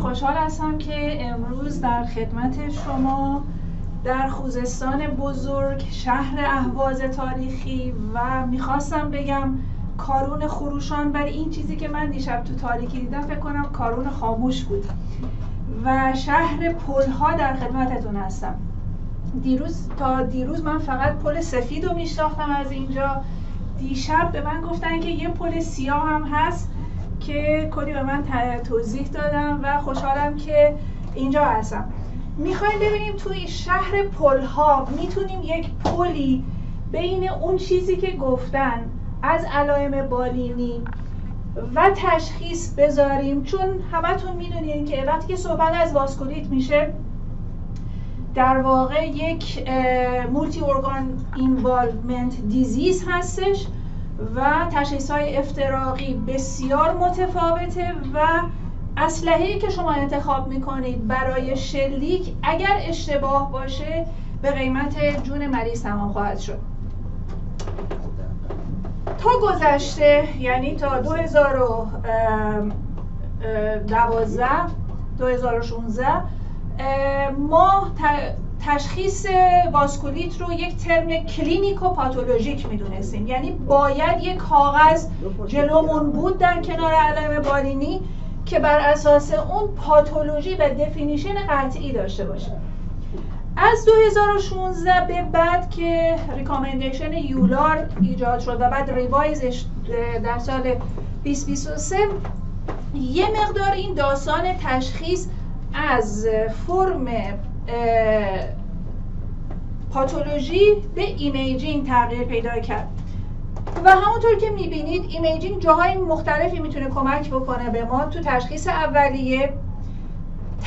خوشحال هستم که امروز در خدمت شما در خوزستان بزرگ، شهر اهواز تاریخی و میخواستم بگم کارون خروشان، ولی این چیزی که من دیشب تو تاریکی دیدم فکر کنم کارون خاموش بود و شهر پلها در خدمتتون هستم. دیروز من فقط پل سفید رو میشناختم از اینجا. دیشب به من گفتن که یه پل سیاه هم هست که کلی به من توضیح دادم و خوشحالم که اینجا هستم. میخوایم ببینیم توی شهر پلها میتونیم یک پلی بین اون چیزی که گفتن از علائم بالینی و تشخیص بذاریم، چون همتون میدونین که وقتی که صحبت از واسکولیت میشه در واقع یک مولتی ارگان اینوالومنت دیزیز هستش و تشخیص‌های افتراقی بسیار متفاوته و اسلحه‌ای که شما انتخاب میکنید برای شلیک اگر اشتباه باشه به قیمت جون مریض تمام خواهد شد. تا گذشته، یعنی تا 2016 ما تشخیص واسکولیت رو یک ترم کلینیکو پاتولوژیک میدونستیم، یعنی باید یک کاغذ جلومون بود در کنار علائم بالینی که بر اساس اون پاتولوژی و دفینیشن قطعی داشته باشه. از 2016 به بعد که ریکامندیشن یولار ایجاد شد و بعد ریوایزش در سال 2023 یه مقدار این داستان تشخیص از فرم پاتولوژی به ایمیجینگ تغییر پیدا کرد و همونطور که میبینید ایمیجینگ جاهای مختلفی میتونه کمک بکنه به ما تو تشخیص اولیه،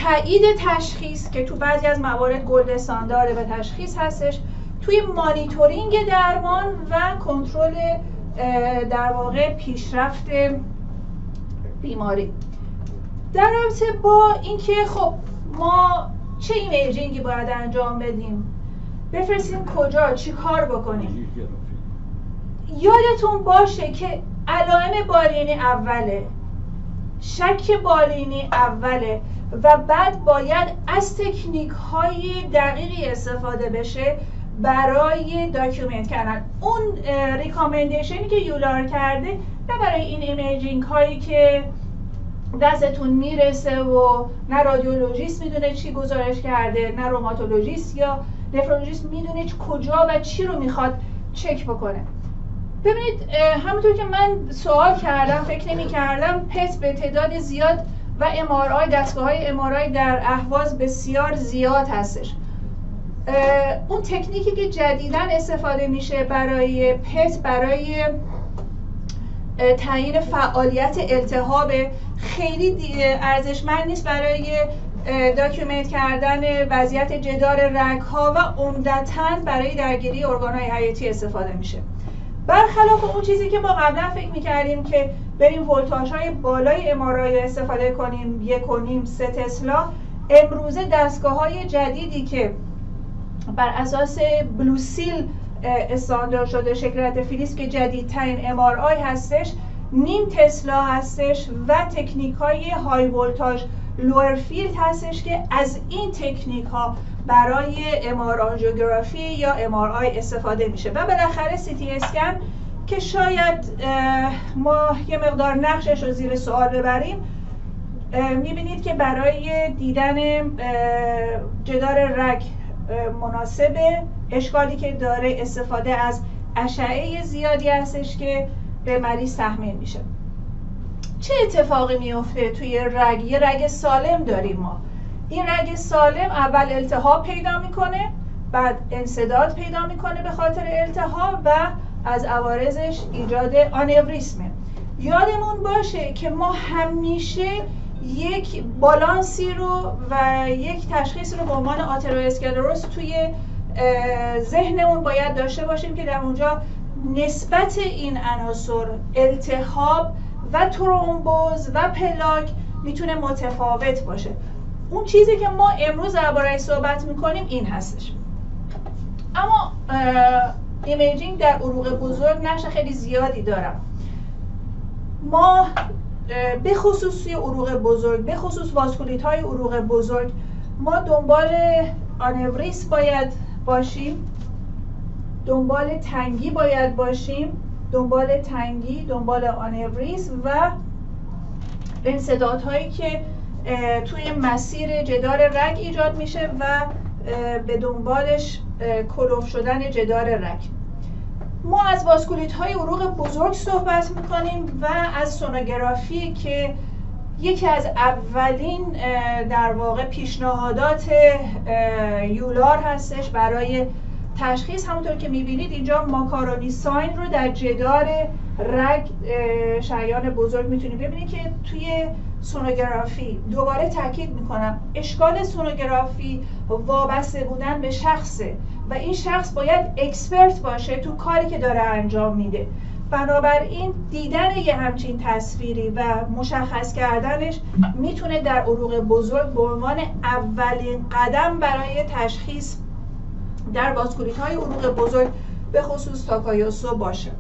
تایید تشخیص که تو بعضی از موارد گلد استاندارد به تشخیص هستش، توی مانیتورینگ درمان و کنترل در واقع پیشرفت بیماری. در رابطه با اینکه خب ما چه ایمیجینگی باید انجام بدیم، بفرستیم کجا، چی کار بکنیم، یادتون باشه که علائم بالینی اوله، شک بالینی اوله و بعد باید از تکنیک های دقیقی استفاده بشه برای داکیومنت کردن. اون ریکامندیشنی که یولار کرده نه برای این ایمیجینگ هایی که دستتون میرسه و نه رادیولوژیست میدونه چی گزارش کرده، نه روماتولوژیست یا نفرولوژیست میدونه کجا و چی رو میخواد چک بکنه. ببینید همونطور که من سوال کردم، فکر نمی کردم پت به تعداد زیاد و MRI، دستگاه‌های MRI در اهواز بسیار زیاد هستش. اون تکنیکی که جدیداً استفاده میشه برای پت برای تعیین فعالیت التهاب خیلی ارزشمند نیست برای داکیومنت کردن وضعیت جدار رگ‌ها و عمدتاً برای درگیری ارگان‌های حیاتی استفاده میشه. برخلاف اون چیزی که ما قبلا فکر می‌کردیم که بریم ولتاژهای بالای ام‌آرآی استفاده کنیم 1.5-3 تسلا، امروزه دستگاه‌های جدیدی که بر اساس بلوسیل استاندارد شده، شکلت فیلیس که جدیدترین MRI هستش، 0.5 تسلا هستش و تکنیک‌های های ولتاژ لوئر فیلد هستش که از این تکنیک‌ها برای MR آنژیوگرافی یا MRI استفاده میشه و بالاخره CT اسکن که شاید ما یه مقدار نقشش رو زیر سوال ببریم. میبینید که برای دیدن جدار رگ مناسبه، اشکالی که داره استفاده از اشعه زیادی هستش که به مریض تحمیل میشه. چه اتفاقی میفته توی رگ؟ یه رگ سالم داریم ما. این رگ سالم اول التهاب پیدا میکنه، بعد انسداد پیدا میکنه به خاطر التهاب و از عوارضش ایجاد آنوریسمه. یادمون باشه که ما همیشه یک بالانسی رو و یک تشخیص رو به عنوان آترواسکلروز توی ذهنمون باید داشته باشیم که در اونجا نسبت این عناصر التهاب و ترومبوز و پلاک میتونه متفاوت باشه. اون چیزی که ما امروز درباره‌اش صحبت میکنیم این هستش. اما ایمیجینگ در عروق بزرگ نقش خیلی زیادی داره. ما به خصوص توی عروق بزرگ، به خصوص واسکولیت های عروق بزرگ، ما دنبال آنوریسم باید باشیم، دنبال تنگی باید باشیم، دنبال آنوریسم و انسدادهایی که توی مسیر جدار رگ ایجاد میشه و به دنبالش کلوف شدن جدار رگ. ما از واسکولیت های عروق بزرگ صحبت میکنیم و از سونوگرافی که یکی از اولین در واقع پیشنهادات یولار هستش برای تشخیص. همونطور که میبینید اینجا ماکارونی ساین رو در جدار رگ شریان بزرگ میتونید ببینید که توی سونوگرافی، دوباره تاکید میکنم، اشکال سونوگرافی وابسته بودن به شخصه و این شخص باید اکسپرت باشه تو کاری که داره انجام میده. بنابراین دیدن یه همچین تصویری و مشخص کردنش میتونه در عروق بزرگ به عنوان اولین قدم برای تشخیص در واسکولیت های عروق بزرگ به خصوص تاکایوسو باشه.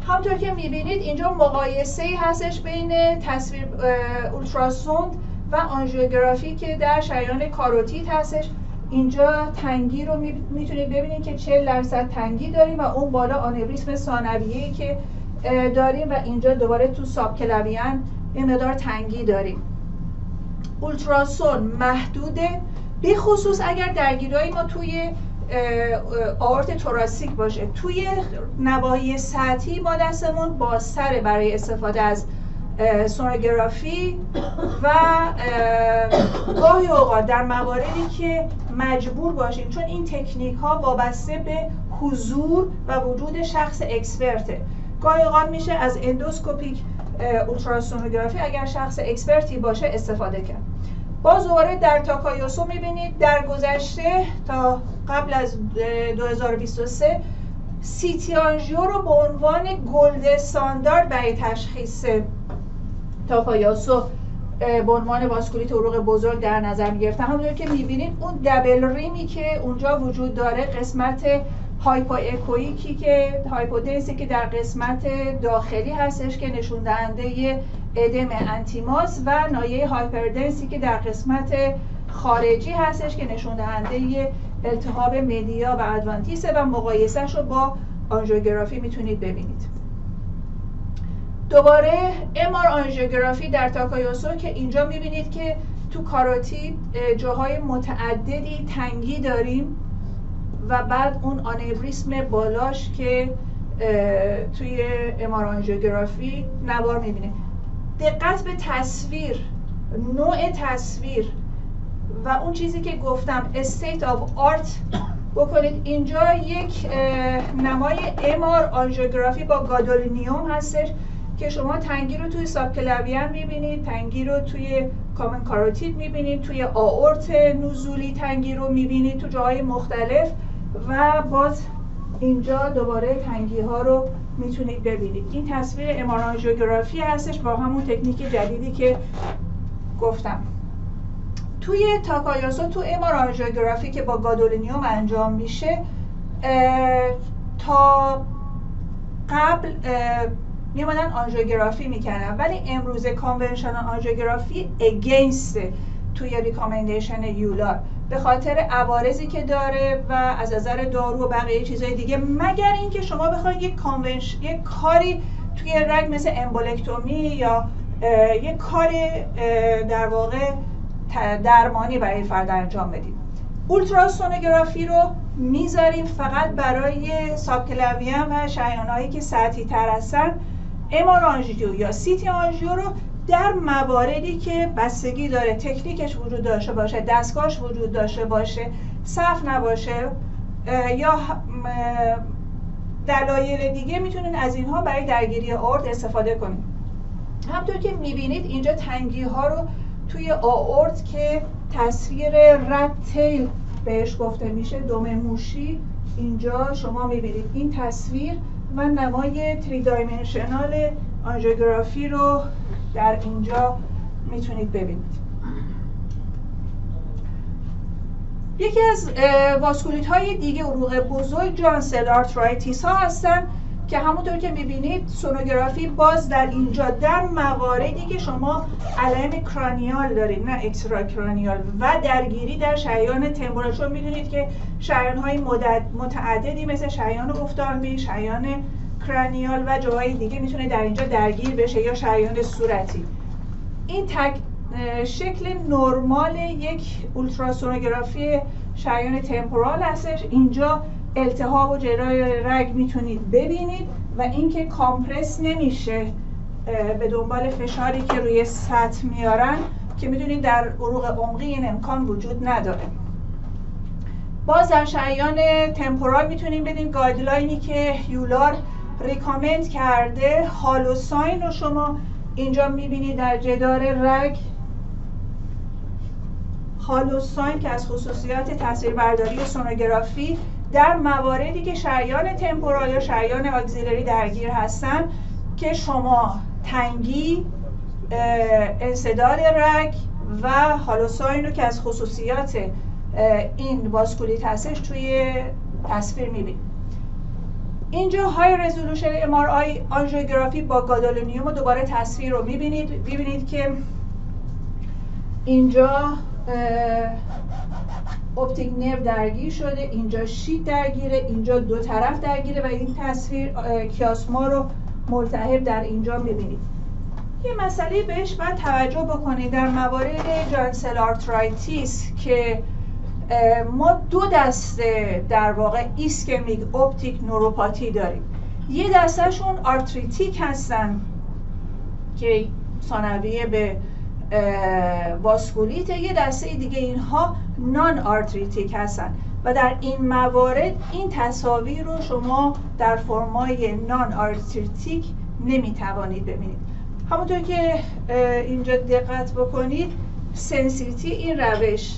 همونطور که میبینید اینجا مقایسه هستش بین تصویر اولتراسوند و آنژیوگرافی که در شریان کاروتید هستش. اینجا تنگی رو میتونید ببینید که 40% تنگی داریم و اون بالا آنوریسم ثانویه‌ای که داریم و اینجا دوباره تو سابکلویان یه مقدار تنگی داریم. اولتراسون محدوده، به خصوص اگر درگیری‌های ما توی آورت توراسیک باشه. توی نواحی سطحی ما دستمون بازتره برای استفاده از سونوگرافی و گاهی اوقات در مواردی که مجبور باشیم، چون این تکنیک ها وابسته به حضور و وجود شخص اکسپرته، گاهی اوقات میشه از اندوسکوپیک اولتراسونوگرافی اگر شخص اکسپرتی باشه استفاده کرد. باز دوباره در تاکایوسو میبینید در گذشته تا قبل از 2023 سیتی آنژیو رو به عنوان گلد استاندارد برای تشخیص تاکایوسو به عنوان واسکولیت عروق بزرگ در نظر میگرفتن. همونطور که میبینید اون دبل ریمی که اونجا وجود داره، قسمت هایپو اکویکی که هایپودنسی که در قسمت داخلی هستش که نشون دهنده ادم انتیماس و نایه هایپردنسی که در قسمت خارجی هستش که نشون دهنده التهاب مدیا و ادوانتیسه و مقایسهش رو با آنژیوگرافی میتونید ببینید. دوباره MR آنژیوگرافی در تاکایوسو که اینجا میبینید که تو کاروتید جاهای متعددی تنگی داریم و بعد اون آنوریسم بالاش که توی MR آنژیوگرافی نوار میبینه. دقت به تصویر، نوع تصویر و اون چیزی که گفتم state of art بکنید. اینجا یک نمای MR آنژیوگرافی با گادولینیوم هستش که شما تنگی رو توی سابکلویان میبینید، تنگی رو توی کامن کاروتید میبینید، توی آورت نزولی تنگی رو میبینید تو جاهای مختلف و باز اینجا دوباره تنگی ها رو میتونید ببینید. این تصویر MR آنژیوگرافی هستش با همون تکنیک جدیدی که گفتم. توی تاکایوسو تو MR آنژیوگرافی که با گادولینیوم انجام میشه، تا قبل میمونن آنژیوگرافی میکنن، ولی امروز کانونشنال آنژیوگرافی اگینست توی ریکامندیشن یولار به خاطر عوارضی که داره و از نظر دارو و بقیه چیزهای دیگه، مگر اینکه شما بخواید یک کاری توی رگ مثل امبولکتومی یا یک کار در واقع درمانی برای فرد انجام بدید. اولتراسونوگرافی رو میذاریم فقط برای سابکلویان و شریان‌هایی که سطحی تر هستن. MR آنژیو یا سیتی آنژیو رو در مواردی که بستگی داره تکنیکش وجود داشته باشه، دستگاهش وجود داشته باشه، صف نباشه یا دلایل دیگه، میتونین از اینها برای درگیری آورت استفاده کنید. همونطور که میبینید اینجا تنگی ها رو توی آورت که تصویر رد تیل بهش گفته میشه، دم موشی، اینجا شما میبینید این تصویر و نمای 3 دایمنشنال آنژیوگرافی رو در اینجا میتونید ببینید. یکی از واسکولیت های دیگه عروق بزرگ جانسل آرترایتیس ها هستن که همونطور که میبینید سونوگرافی باز در اینجا در مواردی که شما علائم کرانیال دارید نه اکسترا کرانیال و درگیری در شریان تمپورال، چون میدونید که شریان‌های متعددی مثل شریان افتالمی، شریان کرانیال و جاهای دیگه میتونه در اینجا درگیر بشه یا شریان صورتی. این شکل نرمال یک اولتراسونوگرافی شریان تمپورال هستش. اینجا التهاب و جراح رگ میتونید ببینید و اینکه کامپرس نمیشه به دنبال فشاری که روی سطح میارن که میدونید در عروق عمقی این امکان وجود نداره. باز در شریان تمپورال میتونیم بدیم گایدلاینی که یولار ریکامند کرده. هالوساین رو شما اینجا میبینید در جدار رگ، هالوساین که از خصوصیات تصویربرداری سونوگرافی در مواردی که شریان تمپورال یا شریان آگزیلری درگیر هستن که شما تنگی، انسداد رگ و هالوساین رو که از خصوصیات این واسکولیت هستش توی تصویر میبینید. اینجا های رزولوشن MRI آنژیوگرافی با گادولونیوم و دوباره تصویر رو میبینید که اینجا اپتیک نرو درگیر شده، اینجا شیت درگیره، اینجا دو طرف درگیره و این تصویر کیاسما رو ملتهب در اینجا میبینید. یه مسئله بهش باید توجه بکنید در موارد جانسل آرترایتیس که ما دو دسته در واقع ایسکمیک اپتیک نوروپاتی داریم. یه دستهشون آرتریتیک هستن که ثانویه به واسکولیت، یه دسته دیگه اینها نان آرتریتیک هستن و در این موارد این تصاویر رو شما در فرمای نان آرتریتیک نمیتوانید ببینید. همونطور که اینجا دقت بکنید سنسیتی این روش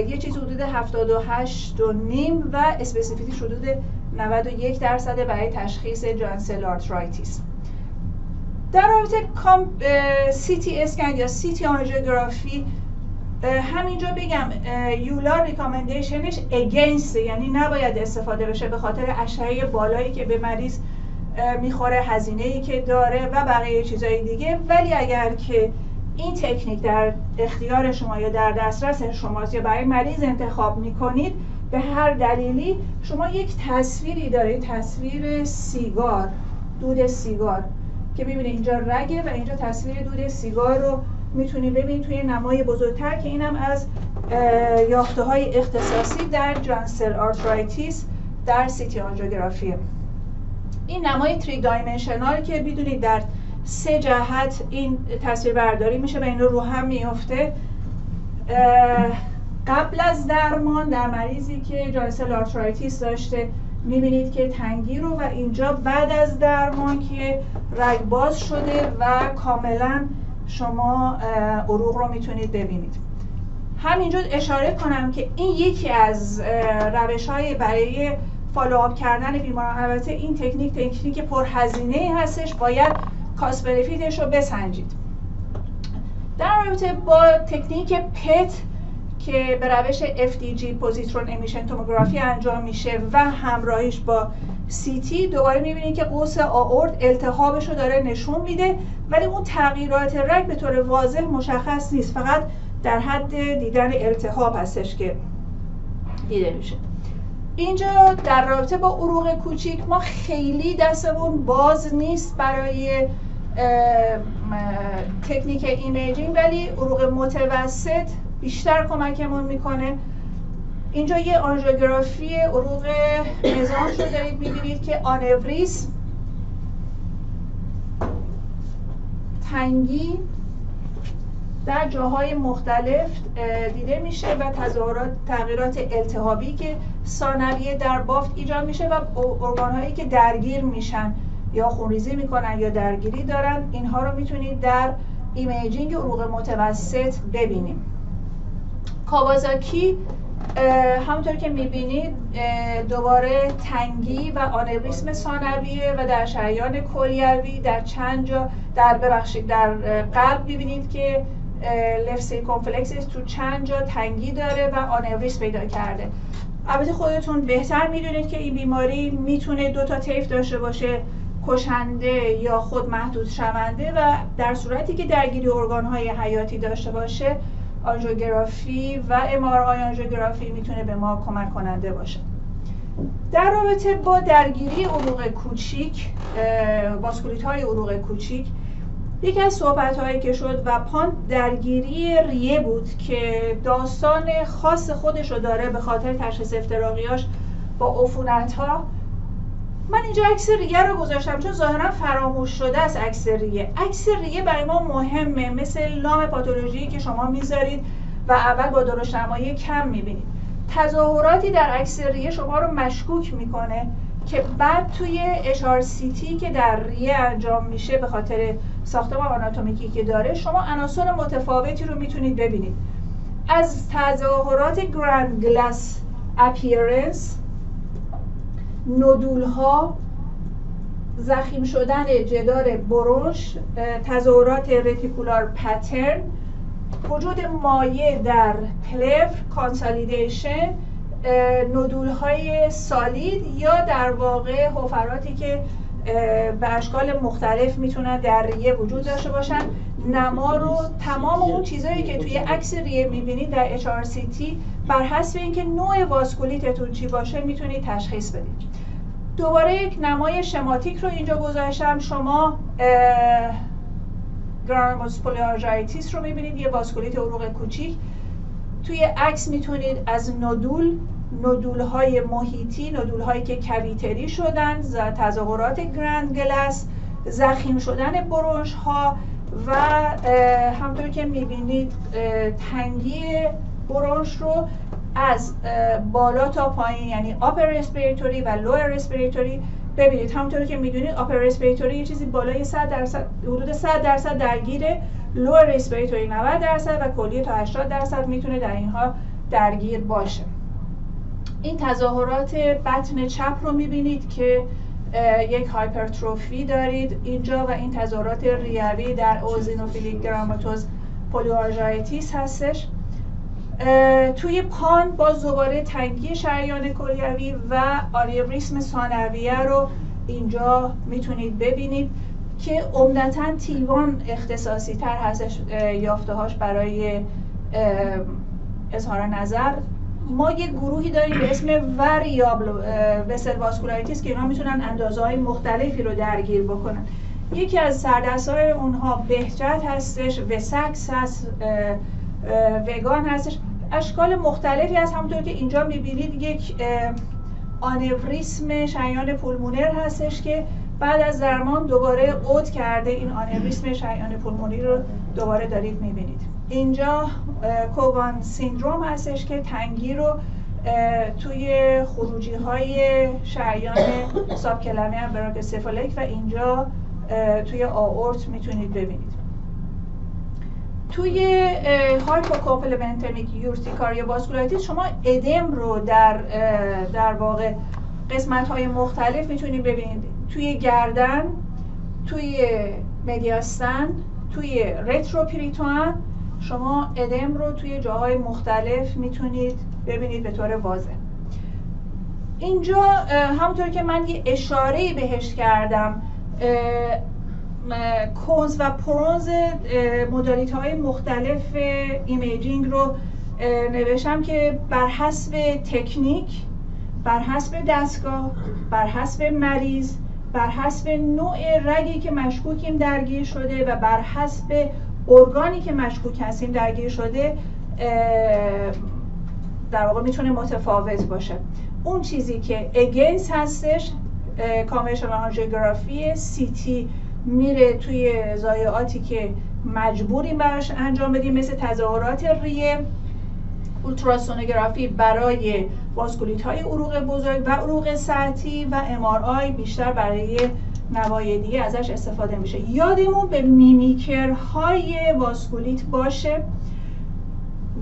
یه چیز حدود 78.5 و اسپسیفیتیش حدود 91% برای تشخیص جانسل آرترایتیس. در رابطه CT اسکن یا CT آنژیوگرافی همینجا بگم یولار ریکامندیشنش اگینست، یعنی نباید استفاده بشه به خاطر اشعه بالایی که به مریض میخوره، هزینه‌ای که داره و بقیه چیزهای دیگه. ولی اگر که این تکنیک در اختیار شما یا در دسترس شماست یا برای مریض انتخاب میکنید، به هر دلیلی شما یک تصویری دارید، تصویر سیگار، دود سیگار که میبینید اینجا رگه و اینجا تصویر دود سیگار رو میتونید ببینید توی نمای بزرگتر که اینم از یافته‌های اختصاصی در جانسل آرترایتیس در CT آنژیوگرافیه. این نمای 3 دایمنشنال که میدونید در 3 جهت این تصویر برداری میشه و این رو هم میفته. قبل از درمان در مریضی که جانسل آرترایتیس داشته میبینید که تنگی رو و اینجا بعد از درمان که رگ باز شده و کاملا شما عروق رو میتونید ببینید. همینجا اشاره کنم که این یکی از روش‌های برای فالوآپ کردن بیماران. البته این تکنیک پرهزینه هستش، باید کاست بنفیتش رو بسنجید. در رابطه با تکنیک پت که به روش FDG پوزیترون امیشن توموگرافی انجام میشه و همراهیش با CT، دوباره میبینید که قوس آئورت التهابش رو داره نشون میده، ولی اون تغییرات رگ به طور واضح مشخص نیست، فقط در حد دیدن التهاب هستش که دیده میشه. اینجا در رابطه با عروق کوچیک ما خیلی دستمون باز نیست برای تکنیک ایمیجینگ، ولی عروق متوسط بیشتر کمکمون میکنه. اینجا یه آنژیوگرافی عروق مزاج رو دارید میبینید که آنوریسم، تنگی در جاهای مختلف دیده میشه و تغییرات التهابی که ثانویه در بافت ایجاد میشه و ارگان‌هایی که درگیر میشن یا خونریزی میکنن یا درگیری دارن، اینها رو میتونید در ایمیجینگ عروق متوسط ببینیم. کاوازاکی همونطور که میبینید دوباره تنگی و آنوریسم ثانویه و در شریان کلیوی در چند جا در قلب میبینید که لفت سیرکمفلکسش تو چند جا تنگی داره و آنوریسم پیدا کرده. البته خودتون بهتر میدونید که این بیماری میتونه 2 تا طیف داشته باشه، کشنده یا خود محدود شونده، و در صورتی که درگیری ارگان‌های حیاتی داشته باشه آنژیوگرافی و MRI آنژیوگرافی میتونه به ما کمک کننده باشه. در رابطه با درگیری عروق کوچیک، واسکولیت‌های عروق کوچیک، یکی از صحبت‌هایی که شد و پان درگیری ریه بود که داستان خاص خودش رو داره به خاطر تشخیص افتراقیاش با عفونت‌ها. من اینجا عکس ریه رو گذاشتم چون ظاهرا فراموش شده است عکس ریه. عکس ریه برای ما مهمه، مثل لام پاتولوژی که شما میذارید و اول با درشت‌نمایی کم میبینید. تظاهراتی در عکس ریه شما رو مشکوک میکنه که بعد توی HRCT که در ریه انجام میشه به خاطر ساختمان آناتومیکی که داره، شما عناصر متفاوتی رو میتونید ببینید. از تظاهرات گراند گلاس اپیرنس، نودول‌ها، ضخیم شدن جدار برونش، تظاهرات رتیکولار پترن، وجود مایع در پلف، کانسالیدیشن، نودول‌های سالید یا در واقع حفراتی که به اشکال مختلف میتونن در ریه وجود داشته باشن. نما رو، تمام اون چیزایی که توی عکس ریه میبینید در HRCT بر حسب اینکه نوع واسکولیتتون چی باشه میتونید تشخیص بدید. دوباره یک نمای شماتیک رو اینجا گذاشتم. شما گرانولوماتوس پولیارژایتیس رو میبینید، یه واسکولیت عروق کوچیک. توی عکس میتونید از نودول‌های محیطی، نودول‌هایی که کویتری شدن، تظاهرات گراند گلاس، ضخیم شدن برونش‌ها و همونطور که میبینید تنگی برونش رو از بالا تا پایین، یعنی upper respiratory و lower respiratory ببینید. همونطور که میدونید upper respiratory یه چیزی بالای 100%، حدود 100% درگیره، lower respiratory 90% و کلیه تا 80% میتونه در اینها درگیر باشه. این تظاهرات بطن چپ رو میبینید که یک هایپرتروفی دارید اینجا و این تظاهرات ریوی در اوزینوفیلیک گراماتوز پولیارژایتیس هستش. توی پان باز دوباره تنگی شریان کلیوی و آنیوریسم ثانویه رو اینجا میتونید ببینید که عمدتاً تیوان اختصاصی تر هستش یافته‌هاش برای اظهار نظر. ما یک گروهی داریم به اسم وریابل وسل واسکولایتیس که اینا میتونن اندازه‌های مختلفی رو درگیر بکنن. یکی از سردست‌های اونها بهجت هستش، وسکس هست، وگان هستش، اشکال مختلفی هست. همونطور که اینجا میبینید یک آنوریسم شریان پولمونر هستش که بعد از درمان دوباره عود کرده. این آنوریسم شریان پولمونری رو دوباره دارید میبینید. اینجا کوگان سیندروم هستش که تنگی رو توی خروجی های شریان سابکلمی براکسفالیک و اینجا توی آورت میتونید ببینید. توی هایپوکومپلمنتمیک یورتیکاریا واسکولایتیس شما ادم رو در واقع قسمت های مختلف میتونید ببینید. توی گردن، توی مدیاستن، توی رتروپریتوان شما ادم رو توی جاهای مختلف میتونید ببینید به طور واضح. اینجا همونطور که من یه اشاره‌ای بهش کردم، کونز و پرونز مدالیت‌های مختلف ایمیجینگ رو نوشتم که بر حسب تکنیک، بر حسب دستگاه، بر حسب مریض، بر حسب نوع رگی که مشکوکیم درگیر شده و بر حسب ارگانی که مشکوک هستیم درگیر شده در واقع میتونه متفاوت باشه. اون چیزی که اگینس هستش کانونشنال آنژیوگرافی، CT میره توی ضایعاتی که مجبوریم براش انجام بدیم مثل تظاهرات ریه، اولتراسونوگرافی برای واسکولیت‌های عروق بزرگ و عروق سطحی و MRI بیشتر برای نوای دیگه ازش استفاده میشه. یادمون به میمیکرهای واسکولیت باشه،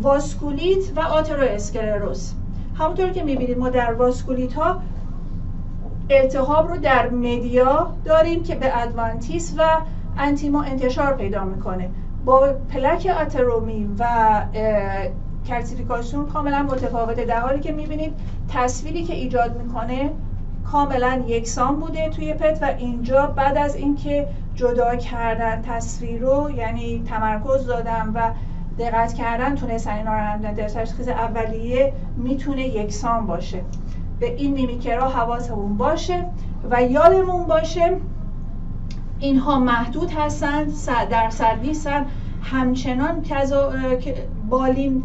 واسکولیت و آترواسکلروز. همونطور که میبینید ما در واسکولیت ها التهاب رو در مدیا داریم که به ادوانتیس و انتیما انتشار پیدا میکنه. با پلک آترومی و کلسیفیکاسیون کاملا متفاوته، در حالی که میبینید تصویری که ایجاد میکنه کاملا یکسان بوده توی پت و اینجا بعد از اینکه جدا کردن تصویر رو، یعنی تمرکز دادن و دقت کردن تونستن اینا رو هم در تشخیص اولیه میتونه یکسان باشه. به این میمیکرها حواسمون باشه و یادمون باشه اینها محدود هستن، درصد نیستن. همچنان که بالین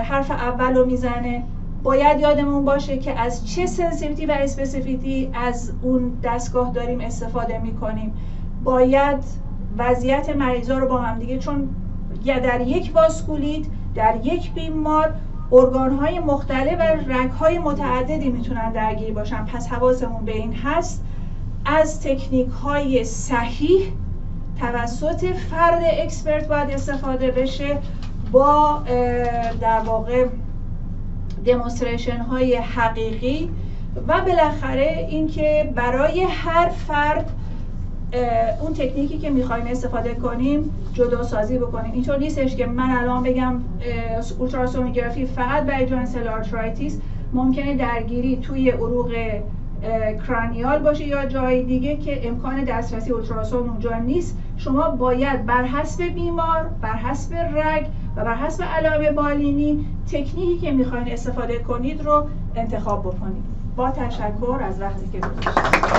حرف اول رو میزنه، باید یادمون باشه که از چه سنسیتیویتی و اسپسیفیتی از اون دستگاه داریم استفاده میکنیم. باید وضعیت مریضا رو با هم دیگه، چون در یک واسکولیت، در یک بیمار ارگان‌های مختلف و رگ‌های متعددی میتونن درگیر باشن، پس حواسمون به این هست از تکنیک‌های صحیح توسط فرد اکسپرت باید استفاده بشه با در واقع دمونستریشن های حقیقی و بالاخره اینکه برای هر فرد اون تکنیکی که میخوایم استفاده کنیم جدا سازی بکنیم. اینطور نیستش که من الان بگم اولتراسونوگرافی فقط برای جوینت سل آرترایتیس، ممکنه درگیری توی عروق کرانیال باشه یا جای دیگه که امکان دسترسی اولتراسون اونجا نیست. شما باید بر حسب بیمار، بر حسب رگ و بر حسب علائم بالینی تکنیکی که میخواین استفاده کنید رو انتخاب بکنید. با تشکر از وقتی که گذاشتید.